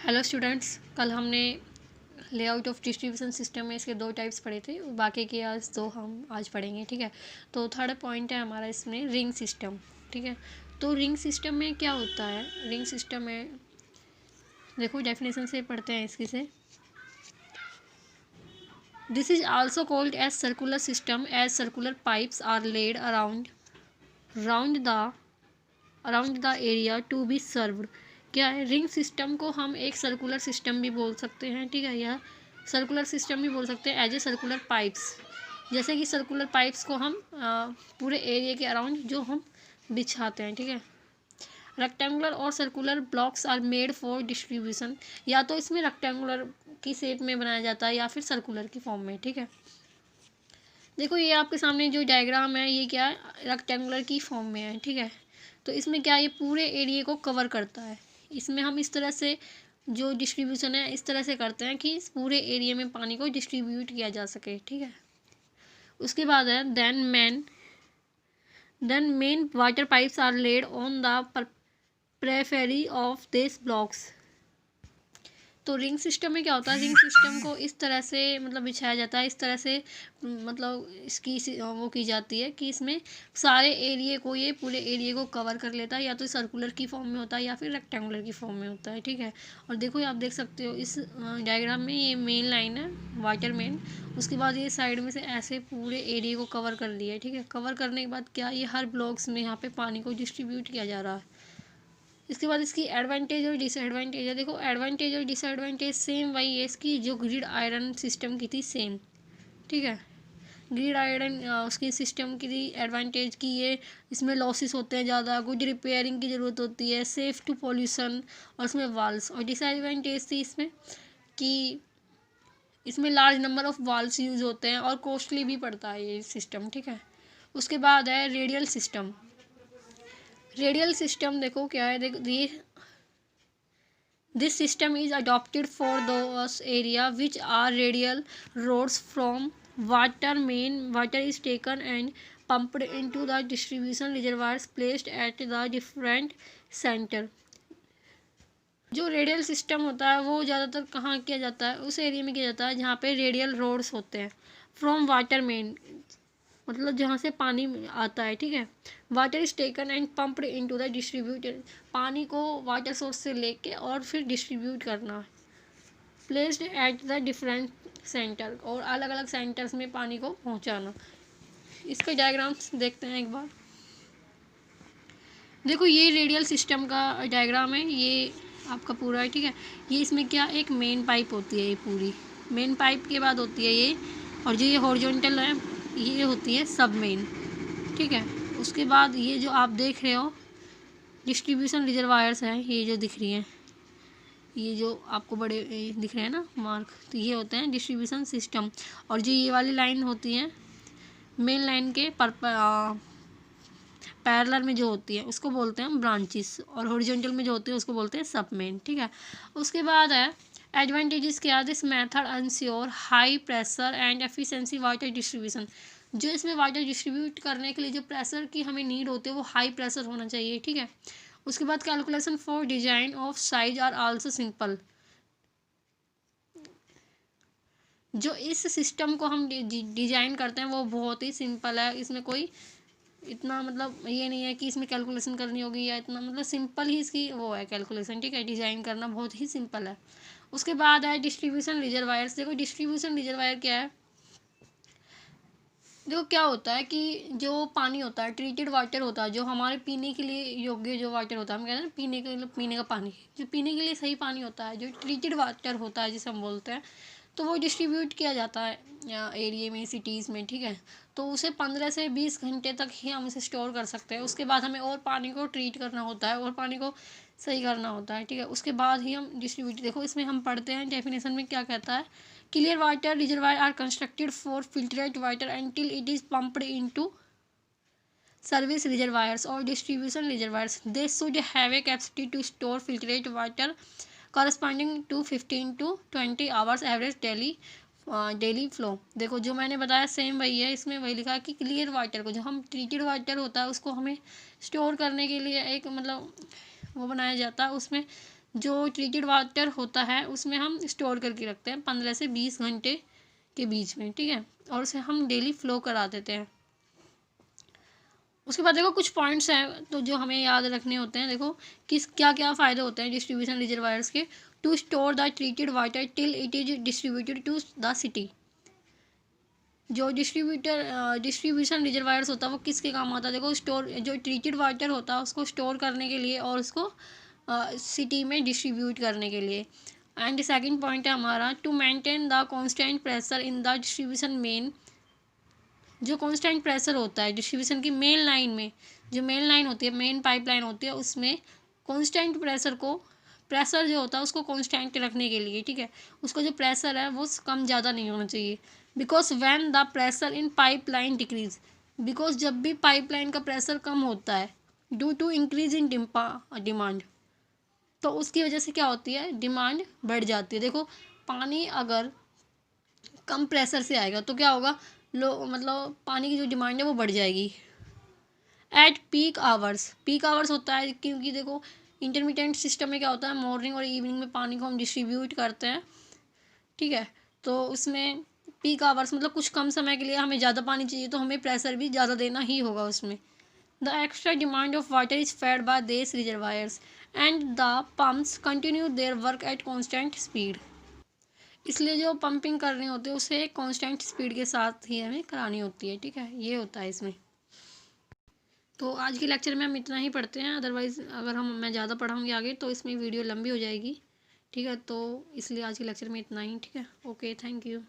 Hello students, कल हमने layout of distribution system में इसके 2 टाइप्स पढ़े थे। बाकी के आज 2 हम आज पढ़ेंगे। ठीक है, तो थर्ड पॉइंट है हमारा इसमें रिंग सिस्टम। ठीक है, तो रिंग सिस्टम में क्या होता है? रिंग सिस्टम में देखो डेफिनेशन से पढ़ते हैं इसकी से। This is also called as circular system as circular pipes are laid around the area to be served. क्या है? रिंग सिस्टम को हम एक सर्कुलर सिस्टम भी बोल सकते हैं। ठीक है, यह सर्कुलर सिस्टम भी बोल सकते हैं एज ए सर्कुलर पाइप्स। जैसे कि सर्कुलर पाइप्स को हम पूरे एरिया के अराउंड जो हम बिछाते हैं। ठीक है, रेक्टेंगुलर और circular blocks are made for distribution. या तो इसमें रेक्टेंगुलर की शेप में बनाया जाता है या फिर सर्कुलर की फॉर्म में। ठीक है, देखो ये आपके सामने जो डायग्राम है ये क्या है? रेक्टेंगुलर की फॉर्म में है। ठीक है, तो इसमें क्या ये पूरे एरिया को कवर करता है। इसमें हम इस तरह से जो डिस्ट्रीब्यूशन है इस तरह से करते हैं कि इस पूरे एरिया में पानी को डिस्ट्रीब्यूट किया जा सके। ठीक है, उसके बाद है then main water pipes are laid on the periphery of this blocks. तो रिंग सिस्टम में क्या होता है? रिंग सिस्टम को इस तरह से मतलब बिछाया जाता है, इस तरह से मतलब इसकी वो की जाती है कि इसमें सारे एरिया को, ये पूरे एरिया को कवर कर लेता है। या तो सर्कुलर की फॉर्म में होता है या फिर रेक्टेंगुलर की फॉर्म में होता है। ठीक है, और देखो आप देख सकते हो इस डायग्राम में ये मेन लाइन है, वाटर मेन। उसके बाद ये साइड में से ऐसे पूरे एरिया को कवर कर लिया है। ठीक है, कवर करने के बाद क्या, ये हर ब्लॉक्स में यहाँ पे पानी को डिस्ट्रीब्यूट किया जा रहा है। इसके बाद इसकी एडवांटेज और डिसएडवांटेज है। देखो एडवांटेज और डिसएडवांटेज सेम वही है इसकी जो ग्रिड आयरन सिस्टम की थी, सेम। ठीक है, ग्रिड आयरन उसकी सिस्टम की थी एडवांटेज की ये इसमें लॉसेस होते हैं ज़्यादा, कुछ रिपेयरिंग की ज़रूरत होती है, सेफ टू पॉल्यूशन, और इसमें वाल्स। और डिसएडवांटेज थी इसमें कि इसमें large number of valves use होते हैं और कॉस्टली भी पड़ता है ये सिस्टम। ठीक है, उसके बाद है रेडियल सिस्टम। रेडियल सिस्टम देखो क्या है, देखो ये this system is adopted for those area which are radial roads from water is taken and pumped into the distribution reservoirs placed at the different center। जो रेडियल सिस्टम होता है वो ज़्यादातर कहाँ किया जाता है? उस एरिया में किया जाता है जहाँ पे रेडियल रोड्स होते हैं। फ्रॉम वाटर मेन मतलब जहाँ से पानी आता है। ठीक है, water is taken and pumped into the distributed, पानी को वाटर सोर्स से लेके और फिर डिस्ट्रीब्यूट करना। Placed at the different centre, और अलग अलग सेंटर्स में पानी को पहुँचाना। इसके डायग्राम्स देखते हैं एक बार। देखो ये रेडियल सिस्टम का डायग्राम है, ये आपका पूरा है। ठीक है, ये इसमें क्या एक मेन पाइप होती है, ये पूरी मेन पाइप के बाद होती है ये, और जो ये हॉरिजॉन्टल है ये होती है सब मेन। ठीक है, उसके बाद ये जो आप देख रहे हो डिस्ट्रीब्यूशन रिजर्वायर्स हैं, ये जो दिख रही हैं, ये जो आपको बड़े दिख रहे हैं ना मार्क, तो ये होते हैं डिस्ट्रीब्यूशन सिस्टम। और जो ये वाली लाइन होती है मेन लाइन के पैरेलल में जो होती है उसको बोलते हैं ब्रांचेस, और हॉरिजॉन्टल में जो होती है उसको बोलते हैं सब मेन। ठीक है, उसके बाद है एडवांटेजेस क्या? This method ensure high pressure and efficiency water distribution. जो इसमें वाटर डिस्ट्रीब्यूट करने के लिए जो प्रेशर की हमें नीड होती है वो हाई प्रेशर होना चाहिए। ठीक है, उसके बाद calculation for design of size are also simple. जो इस सिस्टम को हम डिजाइन करते हैं वो बहुत ही सिंपल है। इसमें कोई इतना मतलब ये नहीं है कि इसमें कैलकुलेशन करनी होगी या इतना, मतलब सिंपल ही इसकी वो है कैलकुलेशन। ठीक है, डिज़ाइन करना बहुत ही सिंपल है। उसके बाद है डिस्ट्रीब्यूशन रिजर्वायर्स। देखो डिस्ट्रीब्यूशन रिजर्वायर क्या है? देखो क्या होता है कि जो पानी होता है ट्रीटेड वाटर होता है, जो हमारे पीने के लिए योग्य जो वाटर होता है, हम कहते हैं ना पीने के लिए, पीने का पानी, जो पीने के लिए सही पानी होता है, जो ट्रीटेड वाटर होता है जिसे हम बोलते हैं, तो वो डिस्ट्रीब्यूट किया जाता है एरिया में, सिटीज़ में। ठीक है, तो उसे 15 से 20 घंटे तक ही हम इसे स्टोर कर सकते हैं। उसके बाद हमें और पानी को ट्रीट करना होता है और पानी को सही करना होता है। ठीक है, उसके बाद ही हम डिस्ट्रीब्यूट, देखो इसमें हम पढ़ते हैं डेफिनेशन में क्या कहता है। Clear water reservoir are constructed for filtrate water until it is pumped into service reservoirs or distribution reservoirs. They should have a capacity to store filtrate water corresponding to 15 to 20 hours average daily flow. देखो जो मैंने बताया same वही है, इसमें वही लिखा है कि क्लियर वाटर को, जो हम ट्रीटेड वाटर होता है उसको हमें स्टोर करने के लिए एक मतलब वो बनाया जाता है। उसमें जो ट्रीटेड वाटर होता है उसमें हम स्टोर करके रखते हैं 15 से 20 घंटे के बीच में, ठीक है, और उसे हम डेली फ्लो करा देते हैं। उसके बाद देखो कुछ पॉइंट्स हैं तो जो हमें याद रखने होते हैं। देखो किस क्या क्या फ़ायदे होते हैं डिस्ट्रीब्यूशन रिजर्वायर्स के। To store the treated water till it is distributed to the city. जो डिस्ट्रीब्यूशन रिजर्वायर्स होता है वो किसके काम आता है? देखो स्टोर, जो ट्रीटेड वाटर होता है उसको स्टोर करने के लिए और उसको सिटी में डिस्ट्रीब्यूट करने के लिए। एंड सेकंड पॉइंट है हमारा to maintain the constant pressure in the distribution main. जो कांस्टेंट प्रेशर होता है डिस्ट्रीब्यूशन की मेन लाइन में, जो मेन लाइन होती है, मेन पाइपलाइन होती है, उसमें कांस्टेंट प्रेशर जो होता है उसको कांस्टेंट रखने के लिए, ठीक है, उसका जो प्रेशर है वो कम ज़्यादा नहीं होना चाहिए। Because when the pressure in pipeline decrease, because जब भी पाइपलाइन का प्रेशर कम होता है due to increase in demand, तो उसकी वजह से क्या होती है, डिमांड बढ़ जाती है। देखो पानी अगर कम प्रेशर से आएगा तो क्या होगा, मतलब पानी की जो डिमांड है वो बढ़ जाएगी। एट पीक आवर्स होता है क्योंकि देखो इंटरमीडिएट सिस्टम में क्या होता है, मॉर्निंग और इवनिंग में पानी को हम डिस्ट्रीब्यूट करते हैं, ठीक है, तो उसमें पीक आवर्स मतलब कुछ कम समय के लिए हमें ज़्यादा पानी चाहिए तो हमें प्रेशर भी ज़्यादा देना ही होगा उसमें। The extra demand of water is fed by this reservoirs and the pumps continue their work at constant speed. इसलिए जो पंपिंग करनी होती है उसे कांस्टेंट स्पीड के साथ ही हमें करानी होती है, ठीक है, ये होता है इसमें। तो आज के लेक्चर में हम इतना ही पढ़ते हैं, अदरवाइज़ अगर मैं ज़्यादा पढ़ाऊँगी आगे तो इसमें वीडियो लंबी हो जाएगी, ठीक है, तो इसलिए आज के लेक्चर में इतना ही, ठीक है, ओके, थैंक यू।